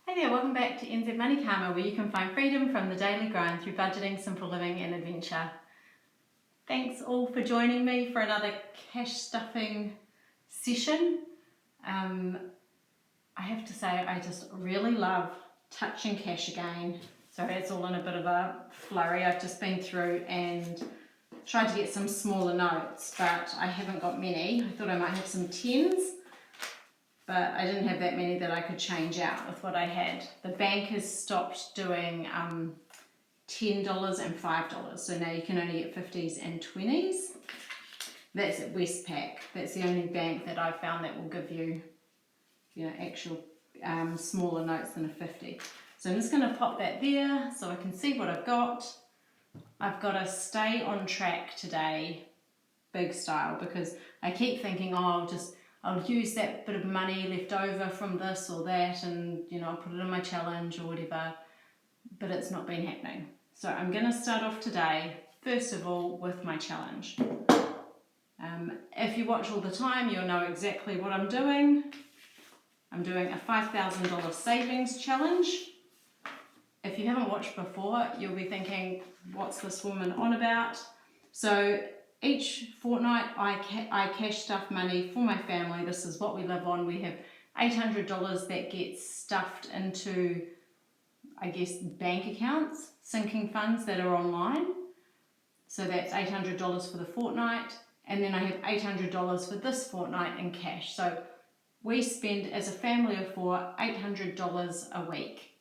Hey there, welcome back to NZ Money Karma, where you can find freedom from the daily grind through budgeting, simple living and adventure. Thanks all for joining me for another cash stuffing session. I have to say I just really love touching cash again. Sorry, it's all in a bit of a flurry. I've just been through and tried to get some smaller notes, but I haven't got many. I thought I might have some 10s. But I didn't have that many that I could change out with what I had. The bank has stopped doing $10 and $5, so now you can only get 50s and 20s. That's at Westpac. That's the only bank that I've found that will give you, actual smaller notes than a 50. So I'm just going to pop that there so I can see what I've got. I've got to stay on track today, big style, because I keep thinking, I'll use that bit of money left over from this or that and, I'll put it in my challenge or whatever, but it's not been happening. So I'm going to start off today, first of all, with my challenge. If you watch all the time, you'll know exactly what I'm doing. I'm doing a $5,000 savings challenge. If you haven't watched before, you'll be thinking, what's this woman on about? So each fortnight I cash stuff money for my family. This is what we live on. We have $800 that gets stuffed into, bank accounts, sinking funds that are online. So that's $800 for the fortnight. And then I have $800 for this fortnight in cash. So we spend, as a family of 4, $800 a week.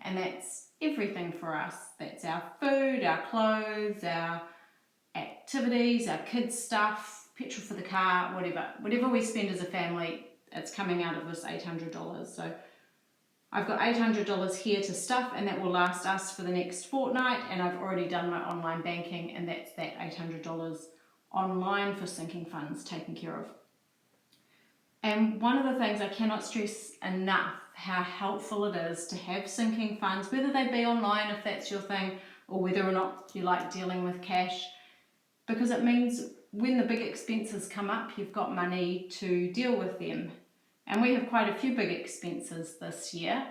And that's everything for us. That's our food, our clothes, our activities, our kids' stuff, petrol for the car, whatever we spend as a family, it's coming out of this $800. So I've got $800 here to stuff, and that will last us for the next fortnight, and I've already done my online banking, and that's that $800 online for sinking funds taken care of. And one of the things I cannot stress enough, how helpful it is to have sinking funds, whether they be online if that's your thing, or whether or not you like dealing with cash, because it means when the big expenses come up, you've got money to deal with them. And we have quite a few big expenses this year.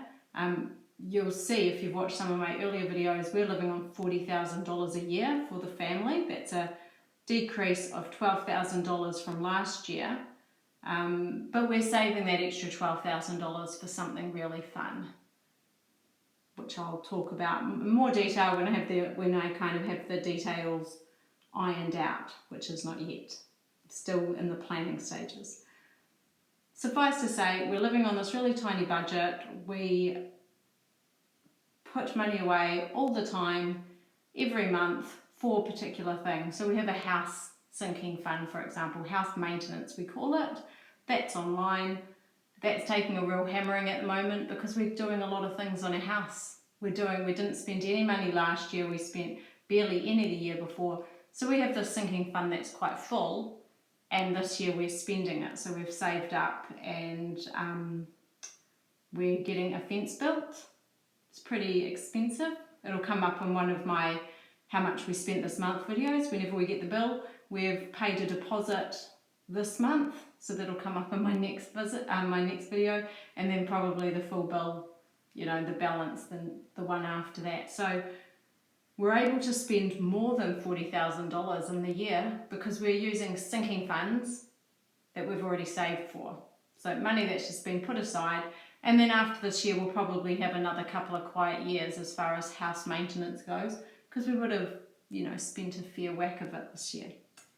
You'll see if you've watched some of my earlier videos, we're living on $40,000 a year for the family. That's a decrease of $12,000 from last year. But we're saving that extra $12,000 for something really fun, which I'll talk about in more detail when I kind of have the details ironed out, which is not yet, still in the planning stages. Suffice to say, we're living on this really tiny budget. We put money away all the time, every month, for particular things. So we have a house sinking fund, for example, house maintenance we call it. That's online. That's taking a real hammering at the moment because we're doing a lot of things on a house. We didn't spend any money last year. We spent barely any the year before. So we have this sinking fund that's quite full, and this year we're spending it. So we've saved up and we're getting a fence built. It's pretty expensive. It'll come up in one of my how much we spent this month videos. Whenever we get the bill, we've paid a deposit this month, so that'll come up in my next video, and then probably the full bill, the balance, then the one after that. So we're able to spend more than $40,000 in the year because we're using sinking funds that we've already saved for. So money that's just been put aside, and then after this year we'll probably have another couple of quiet years as far as house maintenance goes, because we would have, spent a fair whack of it this year.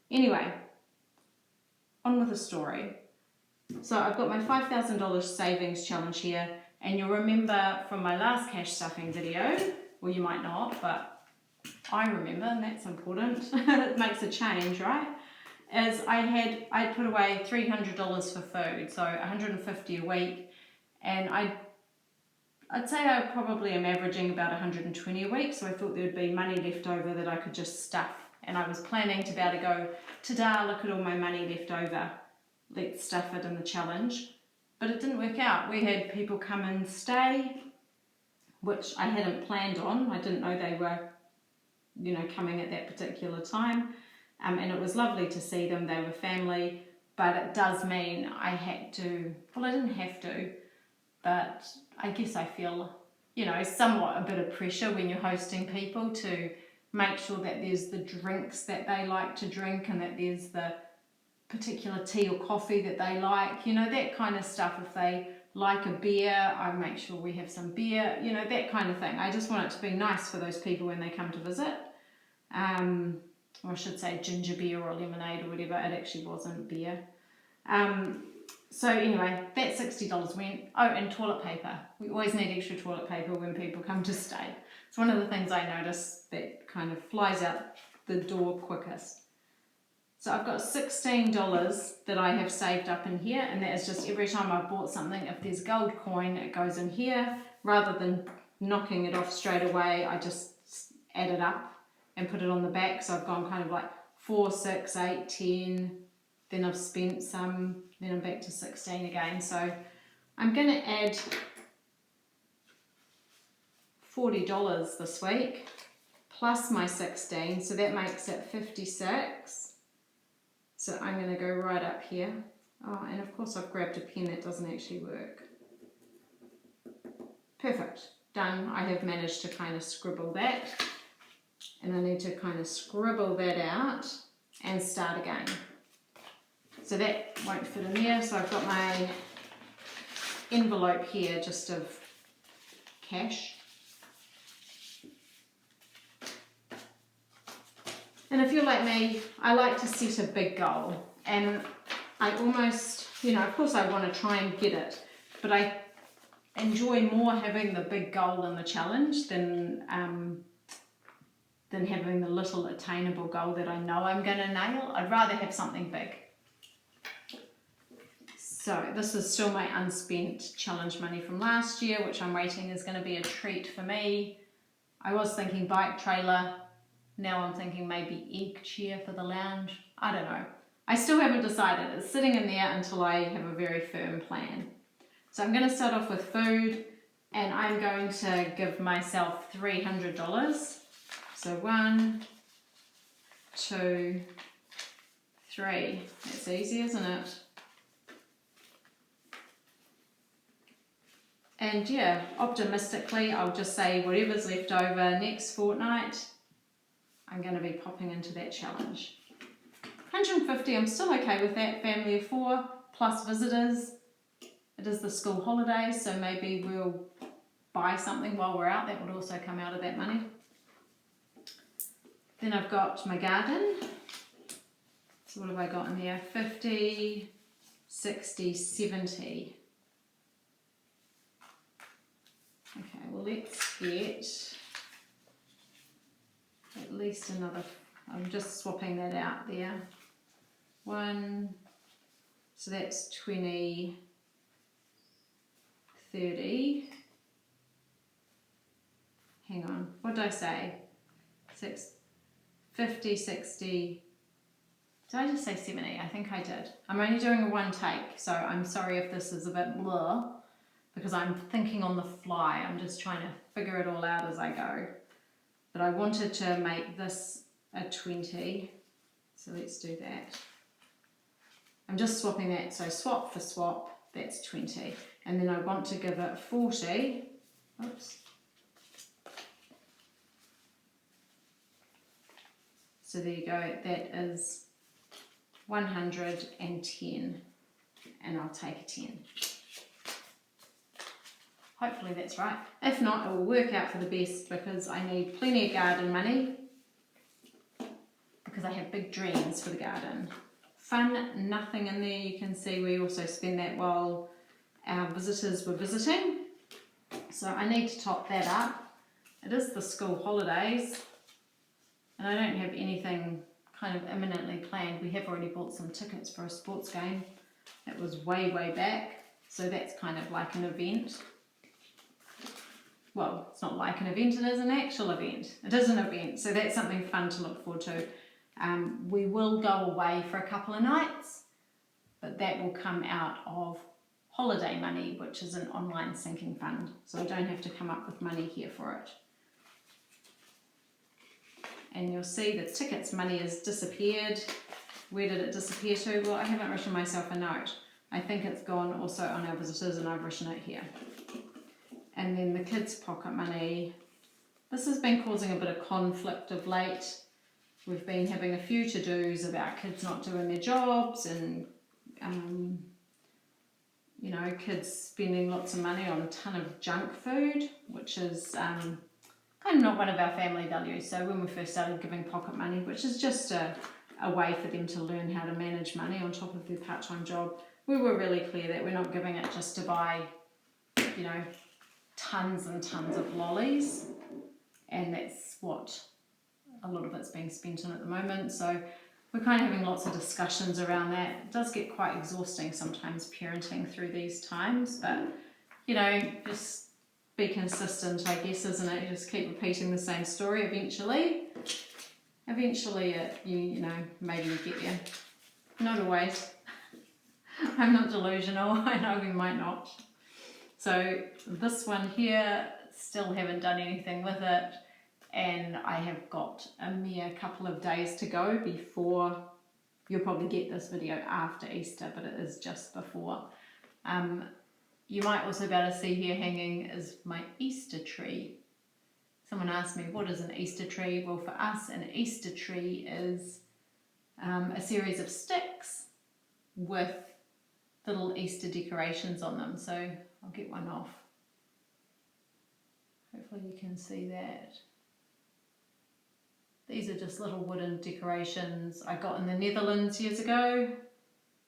Anyway, on with the story. So I've got my $5,000 savings challenge here, and you'll remember from my last cash stuffing video, well you might not, but I remember, and that's important, it makes a change, right? As I put away $300 for food, so $150 a week, and I'd say I probably am averaging about $120 a week, so I thought there would be money left over that I could just stuff. And I was planning to be able to go, ta-da, look at all my money left over, let's stuff it in the challenge. But it didn't work out. We had people come and stay, which I hadn't planned on. I didn't know they were, coming at that particular time. And it was lovely to see them. They were family, but it does mean I didn't have to, but I guess I feel, you know, somewhat a bit of pressure when you're hosting people to make sure that there's the drinks that they like to drink and that there's the particular tea or coffee that they like, you know, that kind of stuff. If they like a beer, I make sure we have some beer, you know, that kind of thing. I just want it to be nice for those people when they come to visit. Or I should say ginger beer or lemonade or whatever. It actually wasn't beer. So anyway, that $60 went. Oh, and toilet paper. We always need extra toilet paper when people come to stay. It's one of the things I notice that kind of flies out the door quickest. So I've got $16 that I have saved up in here, and that is just every time I bought something, if there's gold coin, it goes in here. Rather than knocking it off straight away, I just add it up and put it on the back. So I've gone kind of like 4, 6, 8, 10, then I've spent some, then I'm back to 16 again. So I'm going to add $40 this week plus my 16, so that makes it 56. So I'm going to go right up here. Oh, and of course I've grabbed a pen that doesn't actually work. Perfect, done. I have managed to kind of scribble that, and I need to kind of scribble that out and start again. So that won't fit in there, so I've got my envelope here just of cash. And if you're like me, I like to set a big goal, and I almost, you know, of course I want to try and get it, but I enjoy more having the big goal and the challenge than having the little attainable goal that I know I'm going to nail. I'd rather have something big. So this is still my unspent challenge money from last year, which I'm rating is going to be a treat for me. I was thinking bike trailer. Now I'm thinking maybe egg chair for the lounge. I don't know. I still haven't decided. It's sitting in there until I have a very firm plan. So I'm going to start off with food, and I'm going to give myself $300. So 1, 2, 3. That's easy, isn't it? And yeah, optimistically, I'll just say whatever's left over next fortnight, I'm going to be popping into that challenge. 150, I'm still okay with that. Family of 4 plus visitors. It is the school holidays, so maybe we'll buy something while we're out. That would also come out of that money. Then I've got my garden. So what have I got in there? 50, 60, 70. Okay, well let's get at least another, I'm just swapping that out there. 1, so that's 20, 30. Hang on, what did I say? 50, 60. Did I just say 70? I think I did. I'm only doing a one take, so I'm sorry if this is a bit blah, because I'm thinking on the fly. I'm just trying to figure it all out as I go. But I wanted to make this a 20, so let's do that. I'm just swapping that, so swap for swap, that's 20. And then I want to give it 40. Oops. So there you go, that is 110, and I'll take a 10. Hopefully that's right. If not, it will work out for the best, because I need plenty of garden money, because I have big dreams for the garden. Fun, nothing in there. You can see we also spend that while our visitors were visiting. So I need to top that up. It is the school holidays, and I don't have anything kind of imminently planned. We have already bought some tickets for a sports game. That was way, way back. So that's kind of like an event. Well, it's not like an event, it is an actual event. It is an event, so that's something fun to look forward to. We will go away for a couple of nights, but that will come out of holiday money, which is an online sinking fund. So I don't have to come up with money here for it. And you'll see the tickets money has disappeared. Where did it disappear to? Well, I haven't written myself a note. I think it's gone also on our visitors, and I've written it here. And then the kids' pocket money. This has been causing a bit of conflict of late. We've been having a few to-dos about kids not doing their jobs and, you know, kids spending lots of money on a ton of junk food, which is kind of not one of our family values. So when we first started giving pocket money, which is just a way for them to learn how to manage money on top of their part-time job, we were really clear that we're not giving it just to buy, you know, tons and tons of lollies, and that's what a lot of it's being spent on at the moment. So we're kind of having lots of discussions around that. It does get quite exhausting sometimes parenting through these times, but you know, just be consistent, I guess, isn't it? You just keep repeating the same story. Eventually you know, maybe you get there. Not always. I'm not delusional. I know we might not. So this one here, still haven't done anything with it, and I have got a mere couple of days to go before, you'll probably get this video after Easter, but it is just before. You might also be able to see here hanging is my Easter tree. Someone asked me, what is an Easter tree? Well, for us, an Easter tree is a series of sticks with little Easter decorations on them. So I'll get one off. Hopefully you can see that. These are just little wooden decorations I got in the Netherlands years ago.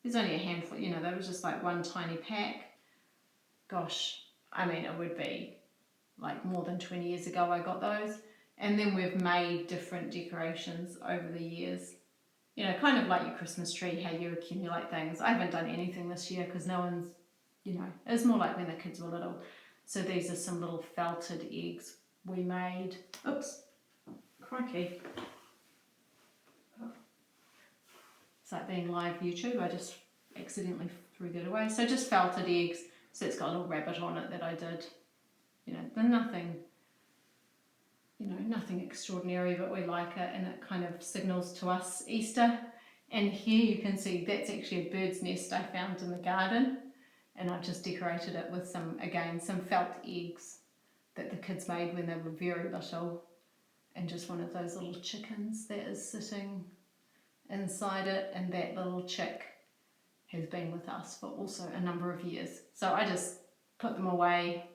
There's only a handful, you know, that was just like one tiny pack. Gosh, I mean, it would be like more than 20 years ago I got those. And then we've made different decorations over the years. You know, kind of like your Christmas tree, how you accumulate things. I haven't done anything this year because no one's, you know, it was more like when the kids were little. So these are some little felted eggs we made. Oops, crikey. It's like being live YouTube. I just accidentally threw that away. So just felted eggs. So it's got a little rabbit on it that I did. You know, they're nothing, you know, nothing extraordinary, but we like it, and it kind of signals to us Easter. And here you can see that's actually a bird's nest I found in the garden, and I've just decorated it with some felt eggs that the kids made when they were very little, and just one of those little chickens that is sitting inside it, and that little chick has been with us for also a number of years. So I just put them away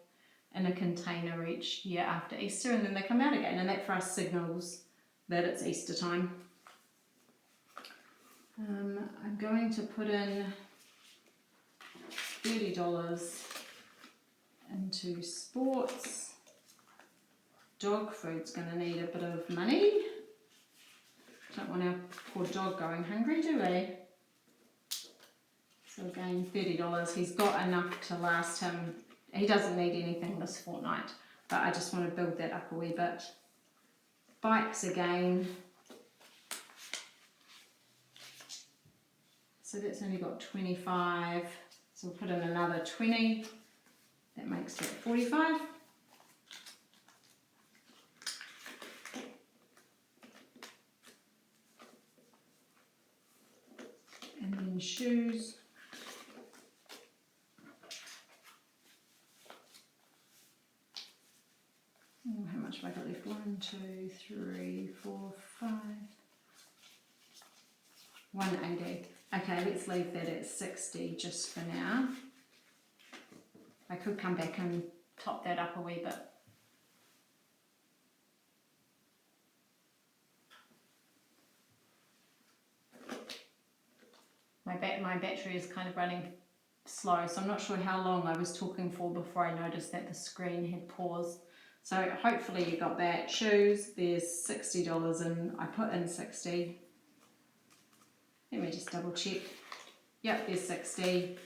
in a container each year after Easter, and then they come out again, and that for us signals that it's Easter time. I'm going to put in $30 into sports. Dog food's going to need a bit of money. Don't want our poor dog going hungry, do we? So again, $30. He's got enough to last him. He doesn't need anything this fortnight, but I just want to build that up a wee bit. Bikes again. So that's only got 25. So we'll put in another 20. That makes it 45. And then shoes. Oh, how much have I got left? 1, 2, 3, 4, 5. 180. Okay, let's leave that at 60 just for now. I could come back and top that up a wee bit. My battery is kind of running slow, so I'm not sure how long I was talking for before I noticed that the screen had paused. So hopefully you got that. Shoes, there's $60 and I put in 60. Let me just double check. Yep, there's 60.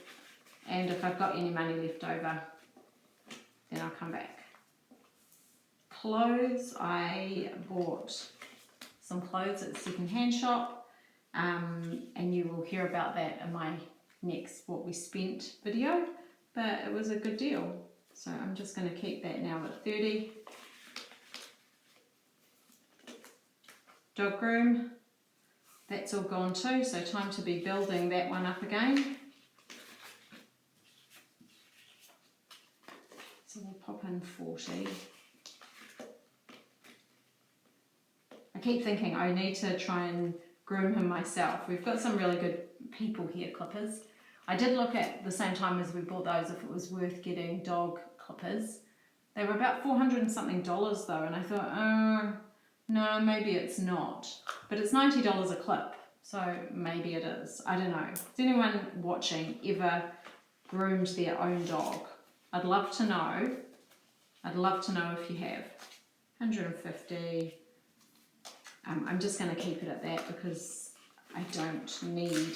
And if I've got any money left over, then I'll come back. Clothes, I bought some clothes at the second-hand shop. And you will hear about that in my next what we spent video, but it was a good deal. So I'm just going to keep that now at 30. Dog groom, that's all gone too, so time to be building that one up again. So we'll pop in 140. I keep thinking I need to try and groom him myself. We've got some really good people here clippers. I did look at the same time as we bought those if it was worth getting dog clippers. They were about $400 and something though, and I thought, no, maybe it's not. But it's $90 a clip, so maybe it is. I don't know. Has anyone watching ever groomed their own dog? I'd love to know. I'd love to know if you have. 150. I'm just going to keep it at that because I don't need,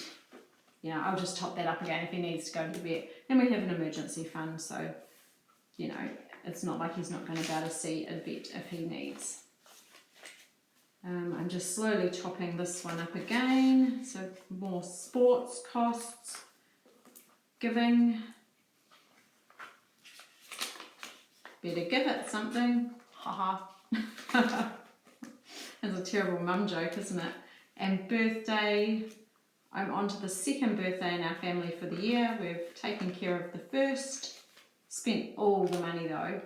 I'll just top that up again if he needs to go to the vet. Then we have an emergency fund, so, it's not like he's not going to be able to see a vet if he needs. I'm just slowly topping this one up again, so more sports costs, giving. Better give it something, haha. It's a terrible mum joke, isn't it? And birthday, I'm on to the second birthday in our family for the year. We've taken care of the first, spent all the money though.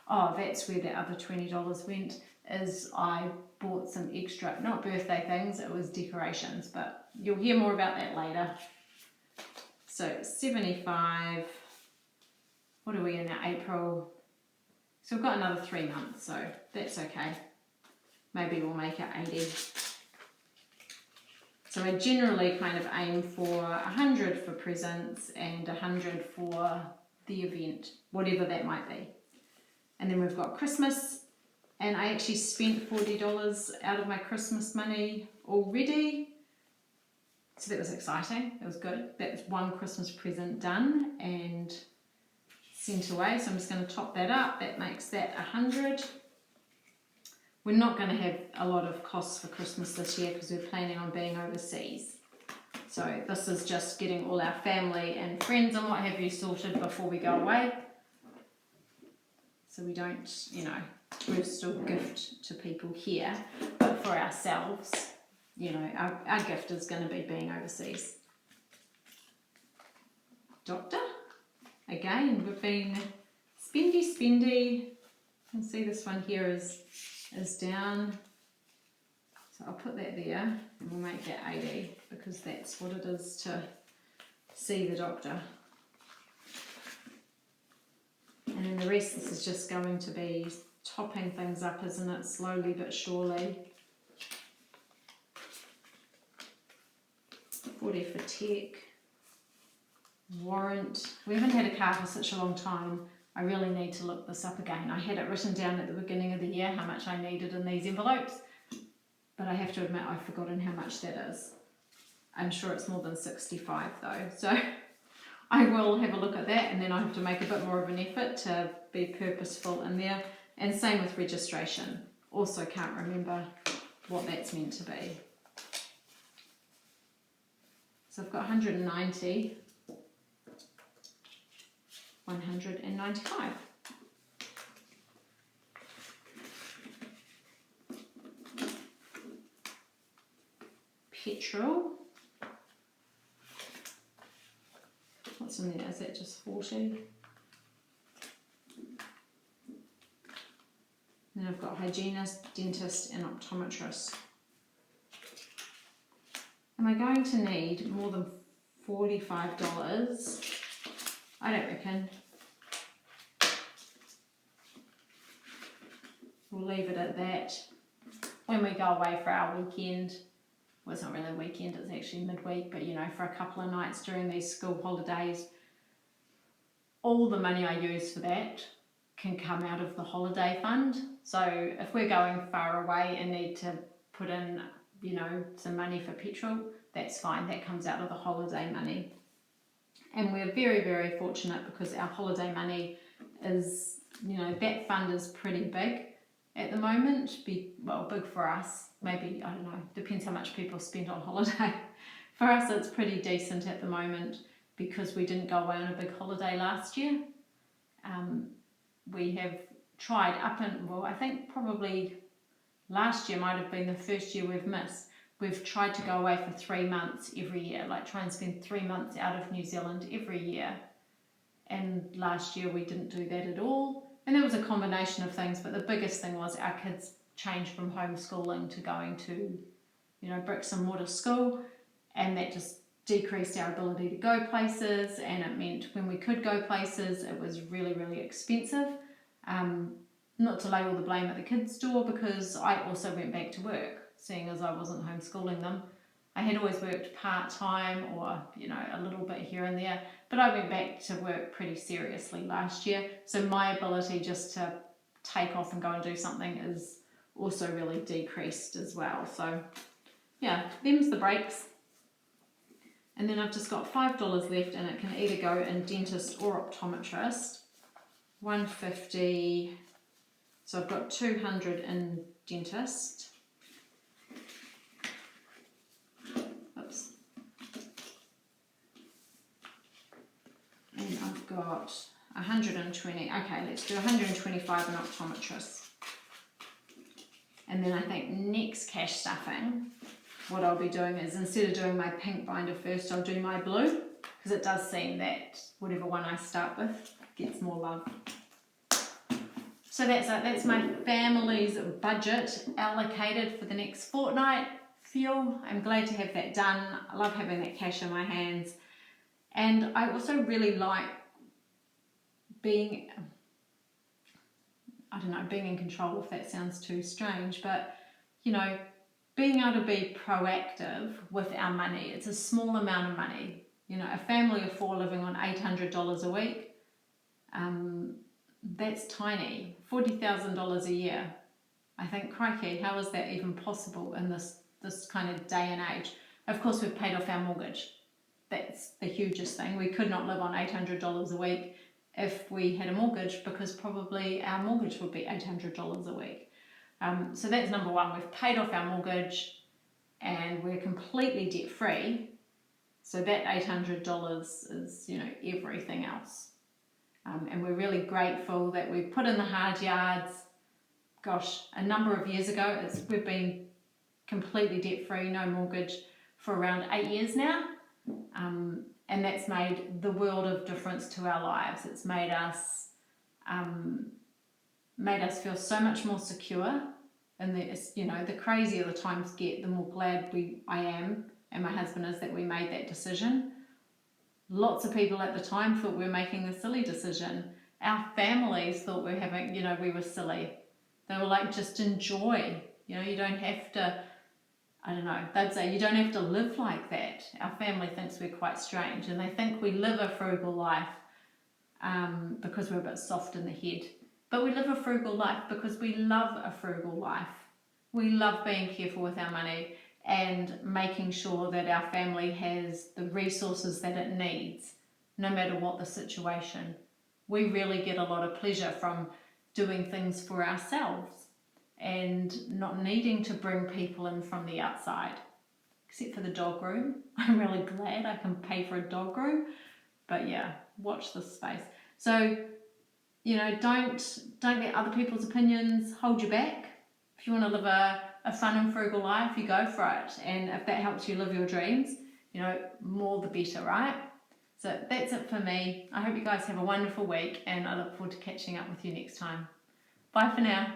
Oh, that's where the other $20 went, is I bought some extra, not birthday things, it was decorations, but you'll hear more about that later. So 75, what are we in now, April? So we've got another 3 months, so that's okay. Maybe we'll make it 80. So I generally kind of aim for 100 for presents and 100 for the event, whatever that might be. And then we've got Christmas, and I actually spent $40 out of my Christmas money already. So that was exciting, it was good. That was one Christmas present done and sent away. So I'm just going to top that up, that makes that 100. We're not going to have a lot of costs for Christmas this year because we're planning on being overseas. So this is just getting all our family and friends and what have you sorted before we go away. So we don't, we'll still gift to people here, but for ourselves, our gift is going to be being overseas. Doctor, again, we've been spendy. You can see this one here is down, so I'll put that there and we'll make that 80 because that's what it is to see the doctor. And then the rest, this is just going to be topping things up, isn't it, slowly but surely. 40 for tech, warrant. We haven't had a car for such a long time. I really need to look this up again. I had it written down at the beginning of the year how much I needed in these envelopes, but I have to admit I've forgotten how much that is. I'm sure it's more than 65 though, so I will have a look at that, and then I have to make a bit more of an effort to be purposeful in there. And same with registration. Also can't remember what that's meant to be. So I've got 190. 195. Petrol. What's in there? Is that just 40? Then I've got hygienist, dentist and optometrist. Am I going to need more than $45? I don't reckon. We'll leave it at that. When we go away for our weekend, well, it's not really a weekend, it's actually midweek, but for a couple of nights during these school holidays, all the money I use for that can come out of the holiday fund. So if we're going far away and need to put in, some money for petrol, that's fine, that comes out of the holiday money. And we're very, very fortunate because our holiday money is, that fund is pretty big at the moment. Big for us, maybe, I don't know, depends how much people spend on holiday. For us, it's pretty decent at the moment because we didn't go away on a big holiday last year. We have tried I think probably last year might have been the first year we've missed. We've tried to go away for 3 months every year, like try and spend 3 months out of New Zealand every year. And last year we didn't do that at all. and there was a combination of things, but the biggest thing was our kids changed from homeschooling to going to, bricks and mortar school, and that just decreased our ability to go places, and it meant when we could go places, it was really, really expensive. Not to lay all the blame at the kids' door, because I also went back to work, seeing as I wasn't homeschooling them. I had always worked part-time or, a little bit here and there, but I went back to work pretty seriously last year. So my ability just to take off and go and do something is also really decreased as well. So yeah, them's the breaks. And then I've just got $5 left, and it can either go in dentist or optometrist. $150, so I've got $200 in dentist. Oops. And I've got 120. Okay, let's do 125 in optometrist. And then I think next cash stuffing, what I'll be doing is, instead of doing my pink binder first, I'll do my blue, because it does seem that whatever one I start with gets more love. So that's my family's budget allocated for the next fortnight. I'm glad to have that done. I love having that cash in my hands. And I also really like being in control, if that sounds too strange, but being able to be proactive with our money. It's a small amount of money. A family of 4 living on $800 a week, that's tiny. $40,000 a year. I think, crikey, how is that even possible in this kind of day and age? Of course, we've paid off our mortgage. That's the hugest thing. We could not live on $800 a week if we had a mortgage, because probably our mortgage would be $800 a week. So that's number one. We've paid off our mortgage and we're completely debt free. So that $800 is, everything else. And we're really grateful that we put in the hard yards. Gosh, a number of years ago, we've been completely debt free, no mortgage, for around 8 years now. And that's made the world of difference to our lives. It's made us feel so much more secure. And the crazier the times get, the more glad I am and my husband is that we made that decision. Lots of people at the time thought we were making a silly decision. Our families thought we were silly. They were like, just enjoy. You don't have to, they'd say, you don't have to live like that. Our family thinks we're quite strange, and they think we live a frugal life because we're a bit soft in the head. But we live a frugal life because we love a frugal life. We love being careful with our money and making sure that our family has the resources that it needs, no matter what the situation. We really get a lot of pleasure from doing things for ourselves and not needing to bring people in from the outside, except for the dog room. I'm really glad I can pay for a dog room, but yeah, watch this space. So, don't let other people's opinions hold you back. If you want to live a fun and frugal life, you go for it. And if that helps you live your dreams, more the better, right? So that's it for me. I hope you guys have a wonderful week, and I look forward to catching up with you next time. Bye for now.